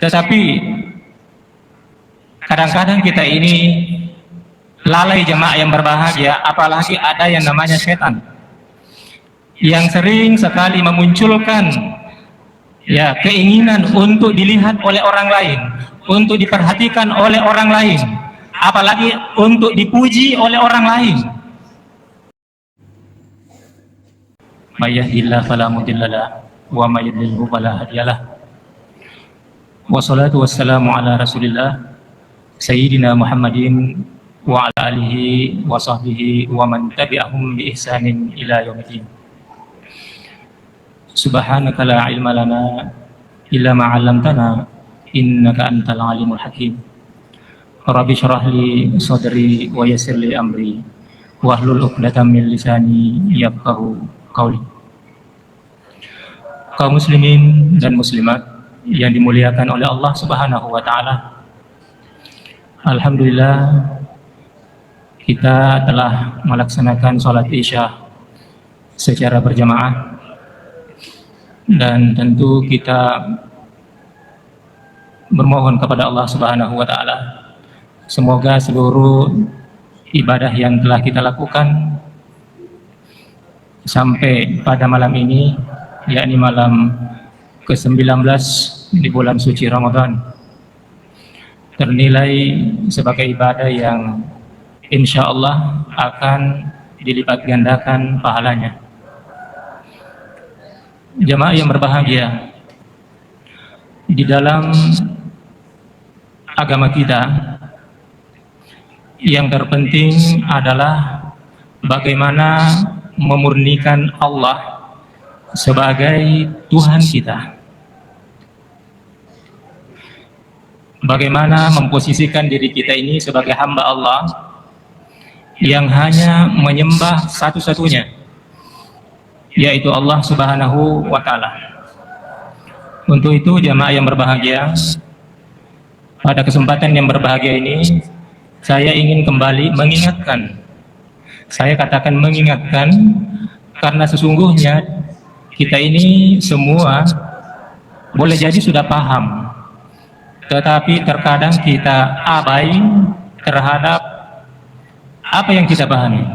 Tetapi kadang-kadang kita ini lalai jemaah yang berbahagia, apalagi ada yang namanya setan yang sering sekali memunculkan keinginan untuk dilihat oleh orang lain, untuk diperhatikan oleh orang lain, apalagi untuk dipuji oleh orang lain. May yahdihillahu fala mudilla lahu wa may yudlilhu fala hadiya lahu. Wassalatu wassalamu ala Rasulillah Sayyidina Muhammadin wa ala alihi wa sahbihi wa man tabi'ahum bi ihsanin ila yaumiddin. Subhanaka la ilma lana illa ma 'allamtana innaka antal alimul hakim. Rabbi shrah li sadri wa yassir li amri wahlul 'uqdatam min lisani yafqahu qawli. Kaum muslimin dan muslimat yang dimuliakan oleh Allah Subhanahu wa taala. Alhamdulillah kita telah melaksanakan sholat Isya secara berjamaah, dan tentu kita bermohon kepada Allah Subhanahu wa taala semoga seluruh ibadah yang telah kita lakukan sampai pada malam ini, yakni malam ke-19 di bulan suci Ramadan, ternilai sebagai ibadah yang insya Allah akan dilipat gandakan pahalanya. Jemaah yang berbahagia, di dalam agama kita yang terpenting adalah bagaimana memurnikan Allah sebagai Tuhan kita, bagaimana memposisikan diri kita ini sebagai hamba Allah yang hanya menyembah satu-satunya, yaitu Allah Subhanahu wa ta'ala. Untuk itu jamaah yang berbahagia, pada kesempatan yang berbahagia ini saya ingin kembali mengingatkan, saya katakan mengingatkan, karena sesungguhnya kita ini semua boleh jadi sudah paham, tetapi terkadang kita abai terhadap apa yang kita pahami.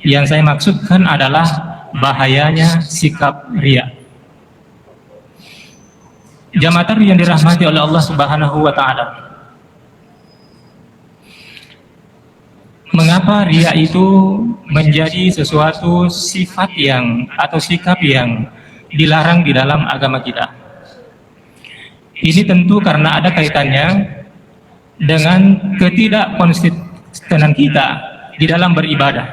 Yang saya maksudkan adalah bahayanya sikap riya. Jamaah yang dirahmati oleh Allah Subhanahu wa taala, mengapa riya itu menjadi sesuatu sifat yang atau sikap yang dilarang di dalam agama kita? Ini tentu karena ada kaitannya dengan ketidakkonsistenan kita di dalam beribadah,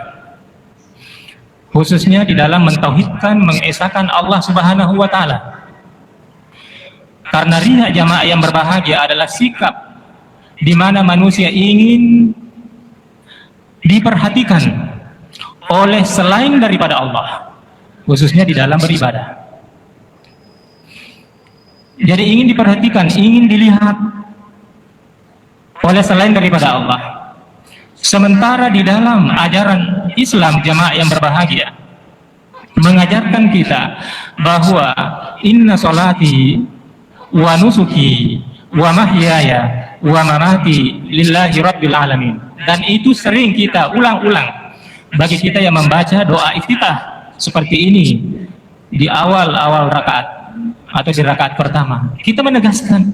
khususnya di dalam mentauhidkan, mengesahkan Allah Subhanahu wa taala. Karena riya jamaah yang berbahagia adalah sikap di mana manusia ingin diperhatikan oleh selain daripada Allah, khususnya di dalam beribadah. Jadi ingin diperhatikan, ingin dilihat oleh selain daripada Allah. Sementara di dalam ajaran Islam jamaah yang berbahagia mengajarkan kita bahwa inna sholati wa nusuki wa mahyaya wa mamati lillahi rabbil alamin. Dan itu sering kita ulang-ulang bagi kita yang membaca doa iftitah seperti ini di awal-awal rakaat atau di rakaat pertama. Kita menegaskan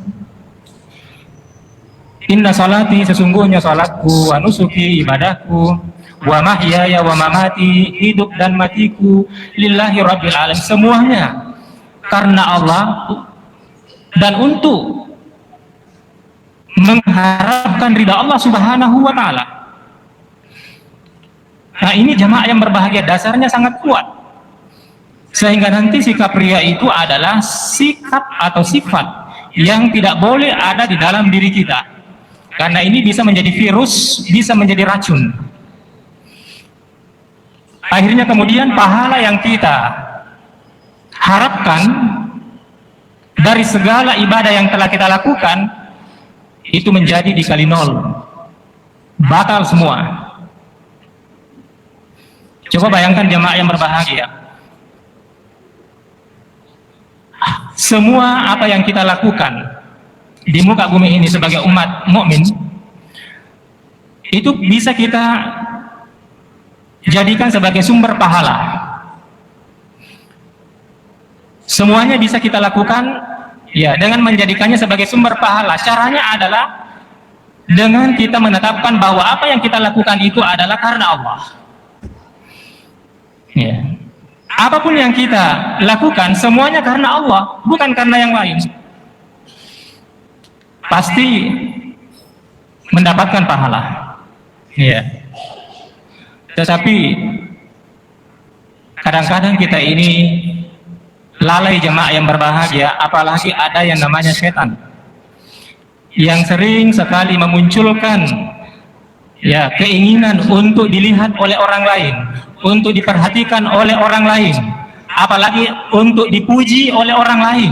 inna sholati, sesungguhnya salatku, wa nusuki, ibadahku, wa mahyaya wa mamati, hidup dan matiku, lillahi rabbil alamin, semuanya karena Allah dan untuk mengharapkan ridha Allah Subhanahu wa ta'ala. Nah, ini jamaah yang berbahagia dasarnya sangat kuat, sehingga nanti sikap riya itu adalah sikap atau sifat yang tidak boleh ada di dalam diri kita, karena ini bisa menjadi virus, bisa menjadi racun. Akhirnya kemudian pahala yang kita harapkan dari segala ibadah yang telah kita lakukan itu menjadi dikali nol, batal semua. Coba bayangkan jemaah yang berbahagia, semua apa yang kita lakukan di muka bumi ini sebagai umat mukmin, itu bisa kita jadikan sebagai sumber pahala. Semuanya bisa kita lakukan ya dengan menjadikannya sebagai sumber pahala. Caranya adalah dengan kita menetapkan bahwa apa yang kita lakukan itu adalah karena Allah. Ya. Apapun yang kita lakukan semuanya karena Allah, bukan karena yang lain. Pasti mendapatkan pahala. Ya. Tetapi kadang-kadang kita ini lalai jemaah yang berbahagia, apalagi ada yang namanya setan yang sering sekali memunculkan ya keinginan untuk dilihat oleh orang lain, untuk diperhatikan oleh orang lain, apalagi untuk dipuji oleh orang lain.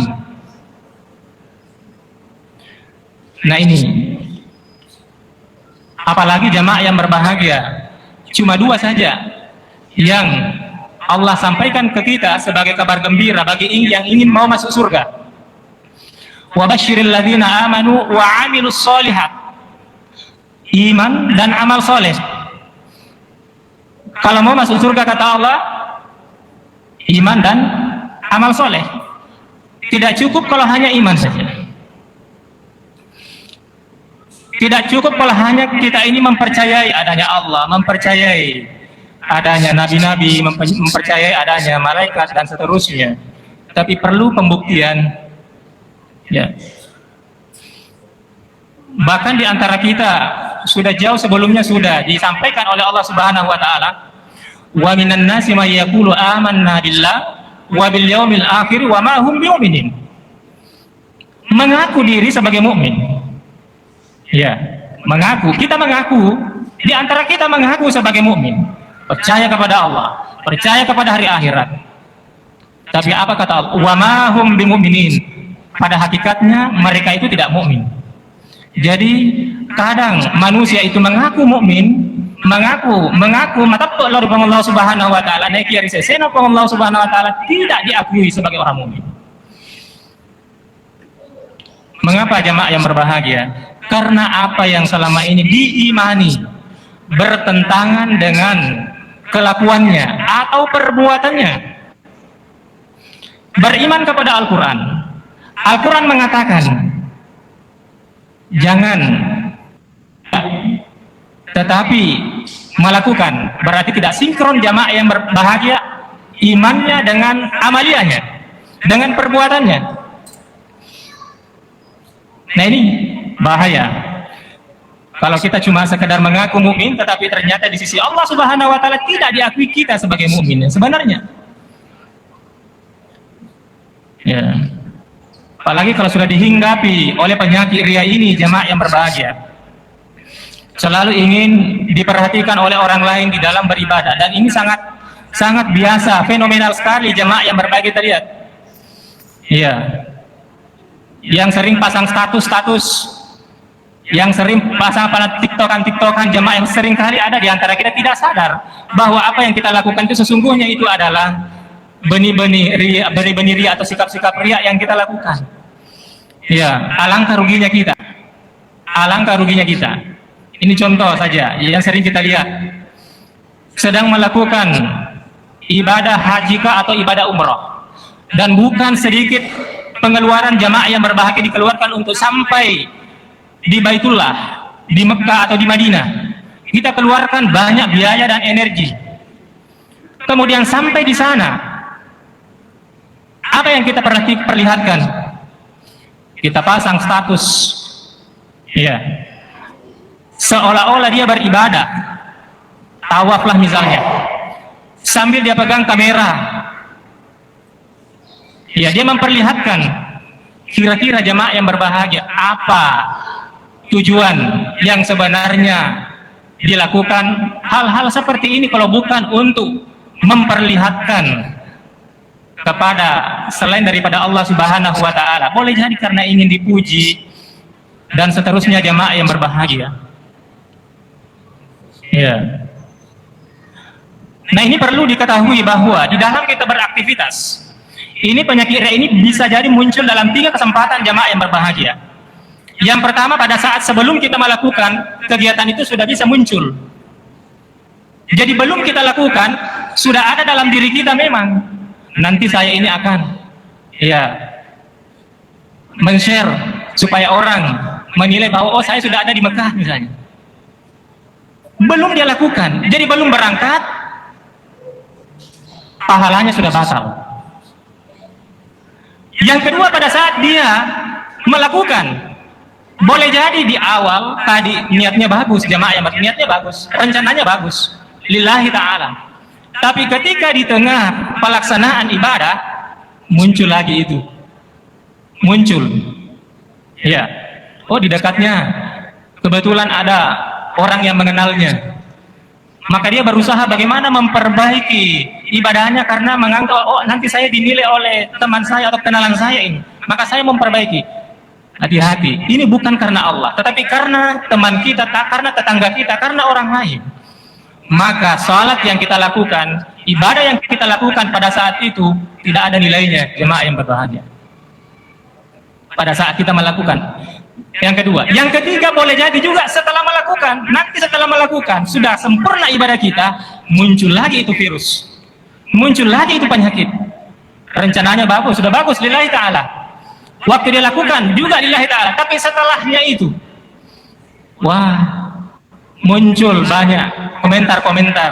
Nah ini, apalagi jemaah yang berbahagia, cuma dua saja yang Allah sampaikan ke kita sebagai kabar gembira bagi yang ingin mau masuk surga. Wa basyiril ladzina amanu wa 'amilus sholihat. Iman dan amal soleh. Kalau mau masuk surga kata Allah, iman dan amal soleh. Tidak cukup kalau hanya iman saja. Tidak cukup kalau hanya kita ini mempercayai adanya Allah, mempercayai adanya nabi-nabi, mempercayai adanya malaikat dan seterusnya. Tapi perlu pembuktian. Ya. Bahkan di antara kita sudah jauh sebelumnya sudah disampaikan oleh Allah Subhanahu wa taala, wa minan nasi may yaqulu amanna billah wa bil yaumil akhir wa ma hum bimu'minin. Mengaku diri sebagai mukmin. Ya, mengaku, kita mengaku, di antara kita mengaku sebagai mukmin, percaya kepada Allah, percaya kepada hari akhirat. Tapi apa kata Allah? Wa ma hum bimu'minin. Pada hakikatnya mereka itu tidak mukmin. Jadi kadang manusia itu mengaku mukmin, mengaku matabtu Allah Subhanahu wa taala, naikiri sesena Allah Subhanahu wa taala, tidak diakui sebagai orang mukmin. Mengapa jemaah yang berbahagia? Karena apa yang selama ini diimani bertentangan dengan kelakuannya atau perbuatannya. Beriman kepada Al-Quran. Al-Quran mengatakan jangan, tetapi melakukan, berarti tidak sinkron jamaah yang berbahagia imannya dengan amaliyahnya, dengan perbuatannya. Nah ini bahaya. Kalau kita cuma sekedar mengaku mukmin, tetapi ternyata di sisi Allah Subhanahu wa taala tidak diakui kita sebagai mukmin sebenarnya. Ya. Apalagi kalau sudah dihinggapi oleh penyakit ria ini, jemaah yang berbahagia. Selalu ingin diperhatikan oleh orang lain di dalam beribadah, dan ini sangat biasa, fenomenal sekali jemaah yang berbahagia, terlihat. Iya. Yang sering pasang status, yang sering pasang pada tiktokan jemaah yang sering kali ada di antara kita tidak sadar bahwa apa yang kita lakukan itu sesungguhnya itu adalah benih-benih ria atau sikap-sikap ria yang kita lakukan. Ya, alangkah ruginya kita. Alangkah ruginya kita. Ini contoh saja yang sering kita lihat. Sedang melakukan ibadah haji atau ibadah umrah, dan bukan sedikit pengeluaran jamaah yang berbahagia dikeluarkan untuk sampai di Baitullah, di Mekah atau di Madinah. Kita keluarkan banyak biaya dan energi. Kemudian sampai di sana, apa yang kita perlihatkan? Kita pasang status, ya, seolah-olah dia beribadah, tawaflah misalnya, sambil dia pegang kamera, ya, dia memperlihatkan. Kira-kira jemaah yang berbahagia, apa tujuan yang sebenarnya dilakukan hal-hal seperti ini kalau bukan untuk memperlihatkan kepada selain daripada Allah Subhanahu wa taala? Boleh jadi karena ingin dipuji dan seterusnya jemaah yang berbahagia. Ya. Nah, ini perlu diketahui bahwa di dalam kita beraktivitas, ini penyakit ria ini bisa jadi muncul dalam 3 kesempatan jemaah yang berbahagia. Yang pertama, pada saat sebelum kita melakukan kegiatan itu sudah bisa muncul. Jadi belum kita lakukan, sudah ada dalam diri kita memang. Nanti saya ini akan men-share supaya orang menilai bahwa saya sudah ada di Mekah misalnya. Belum dia lakukan, jadi belum berangkat, pahalanya sudah batal. Yang kedua, pada saat dia melakukan, boleh jadi di awal tadi niatnya bagus, jamaah yang niatnya bagus, rencananya bagus, lillahi ta'ala. Tapi ketika di tengah pelaksanaan ibadah, muncul lagi itu. Muncul. Ya. Oh, di dekatnya kebetulan ada orang yang mengenalnya. Maka dia berusaha bagaimana memperbaiki ibadahnya karena menganggap, oh nanti saya dinilai oleh teman saya atau kenalan saya ini. Maka saya memperbaiki. Hati-hati, ini bukan karena Allah, tetapi karena teman kita, karena tetangga kita, karena orang lain. Maka salat yang kita lakukan, ibadah yang kita lakukan pada saat itu tidak ada nilainya, jemaah yang berbahagia. Pada saat kita melakukan. Yang kedua, yang ketiga, boleh jadi juga setelah melakukan. Nanti setelah melakukan, sudah sempurna ibadah kita, muncul lagi itu virus, muncul lagi itu penyakit. Rencananya bagus, sudah bagus, lillahi ta'ala. Waktu dia lakukan juga lillahi ta'ala, tapi setelahnya itu, wah, muncul banyak komentar-komentar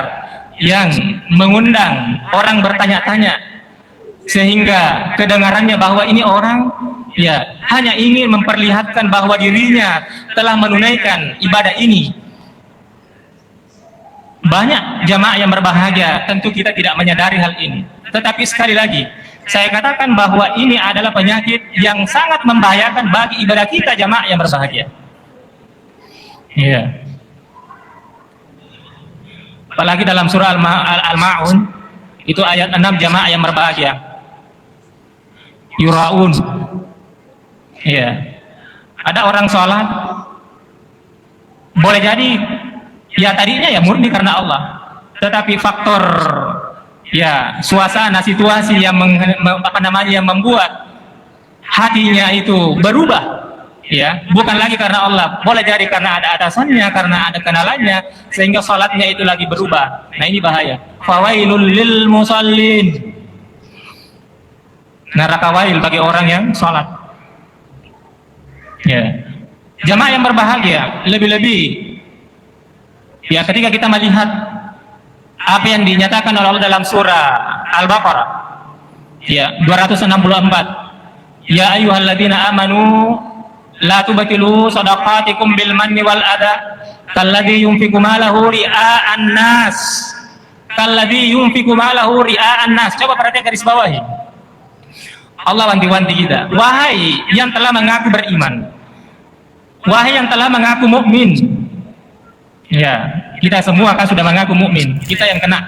yang mengundang orang bertanya-tanya, sehingga kedengarannya bahwa ini orang hanya ingin memperlihatkan bahwa dirinya telah menunaikan ibadah ini. Banyak jamaah yang berbahagia, tentu kita tidak menyadari hal ini. Tetapi sekali lagi, saya katakan bahwa ini adalah penyakit yang sangat membahayakan bagi ibadah kita, jamaah yang berbahagia. Iya. Apalagi dalam surah Al-Ma'un, itu ayat 6, jamaah yang berbahagia. Yura'un. Iya. Ada orang sholat, boleh jadi tadinya murni karena Allah, tetapi faktor suasana, situasi yang yang membuat hatinya itu berubah, bukan lagi karena Allah, boleh jadi karena ada atasannya, karena ada kenalannya, sehingga sholatnya itu lagi berubah. Nah, ini bahaya. Fawailul lil musallin, neraka wail bagi orang yang sholat. Jamaah yang berbahagia, lebih-lebih ketika kita melihat apa yang dinyatakan oleh Allah dalam surah Al-Baqarah 264, ya ayyuhalladzina amanu la tubtilu shadaqatikum bil manni wal adha kalladzi yunfiqu malahu ria'an nas, kalladzi yunfiqu malahu ria'an nas. Coba perhatikan garis bawahi, Allah wanti-wanti kita, wahai yang telah mengaku beriman, wahai yang telah mengaku mukmin. Kita semua kan sudah mengaku mukmin, kita yang kena.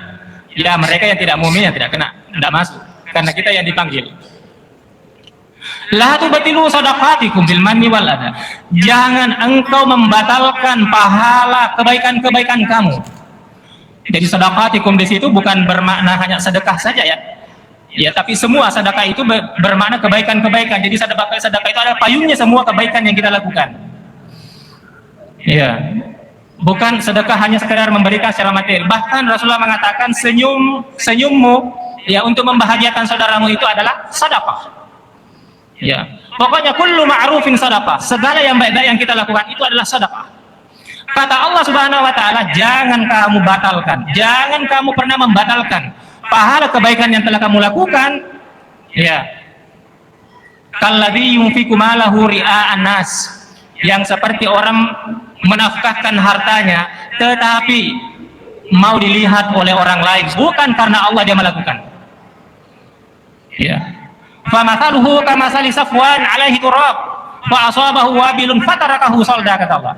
Mereka yang tidak mukmin yang tidak kena, tidak masuk, karena kita yang dipanggil. La tubtilu shadaqatikum bil manni wal adha. Jangan engkau membatalkan pahala kebaikan-kebaikan kamu. Jadi shadaqatikum di situ bukan bermakna hanya sedekah saja tapi semua sedekah itu bermakna kebaikan-kebaikan. Jadi sedekah itu adalah payungnya semua kebaikan yang kita lakukan. Bukan sedekah hanya sekedar memberikan secara materi. Bahkan Rasulullah mengatakan senyummu untuk membahagiakan saudaramu itu adalah sedekah. Pokoknya kullu ma'rufin sedekah. Segala yang baik-baik yang kita lakukan itu adalah sedekah. Kata Allah Subhanahu wa taala, jangan kamu batalkan, jangan kamu pernah membatalkan pahala kebaikan yang telah kamu lakukan. Kalladzi yunfiqu malahu ria'an nas, yang seperti orang menafkahkan hartanya tetapi mau dilihat oleh orang lain, bukan karena Allah dia melakukan. Famathaluhu kamathali safwan alaihi turab fa asabahu wabilun fatarakahu salda, kata Allah.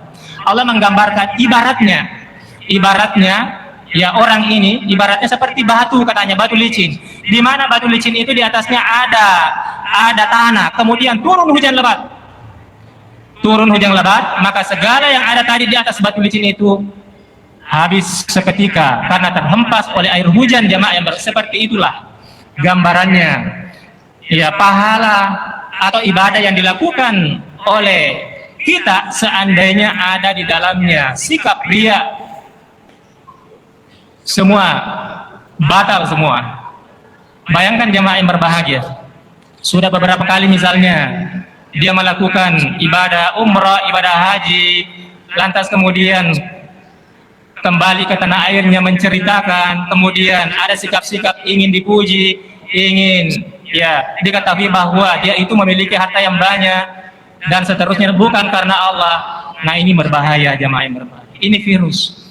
Allah menggambarkan ibaratnya orang ini ibaratnya seperti batu, katanya batu licin, di mana batu licin itu di atasnya ada tanah, kemudian turun hujan lebat, maka segala yang ada tadi di atas batu licin itu habis seketika karena terhempas oleh air hujan. Jamaah yang seperti itulah gambarannya pahala atau ibadah yang dilakukan oleh kita seandainya ada di dalamnya sikap riya, semua batal semua. Bayangkan jemaah yang berbahagia, sudah beberapa kali misalnya dia melakukan ibadah umrah, ibadah haji, lantas kemudian kembali ke tanah airnya menceritakan, kemudian ada sikap-sikap ingin dipuji, ingin diketahui bahwa dia itu memiliki harta yang banyak dan seterusnya, bukan karena Allah. Nah, ini berbahaya jemaah yang berbahaya. Ini virus.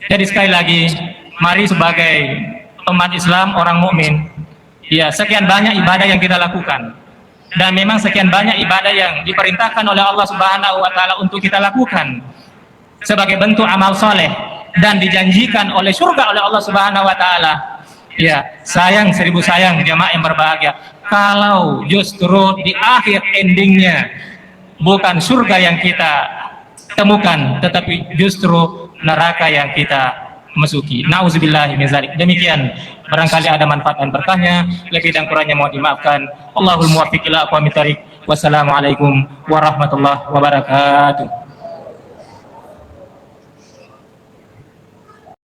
Jadi sekali lagi, mari sebagai umat Islam, orang mukmin, sekian banyak ibadah yang kita lakukan, dan memang sekian banyak ibadah yang diperintahkan oleh Allah Subhanahu wa taala untuk kita lakukan sebagai bentuk amal soleh dan dijanjikan oleh surga oleh Allah Subhanahu wa taala. Sayang, seribu sayang jemaah yang berbahagia, kalau justru di akhir endingnya bukan surga yang kita temukan, tetapi justru neraka yang kita masuki. Nauzubillahi min dzalik. Demikian, barangkali ada manfaat dan berkahnya, lebih dan kurangnya mohon dimaafkan. Allahul muwaffiq ila aqwamit thoriq. Wassalamualaikum warahmatullahi wabarakatuh.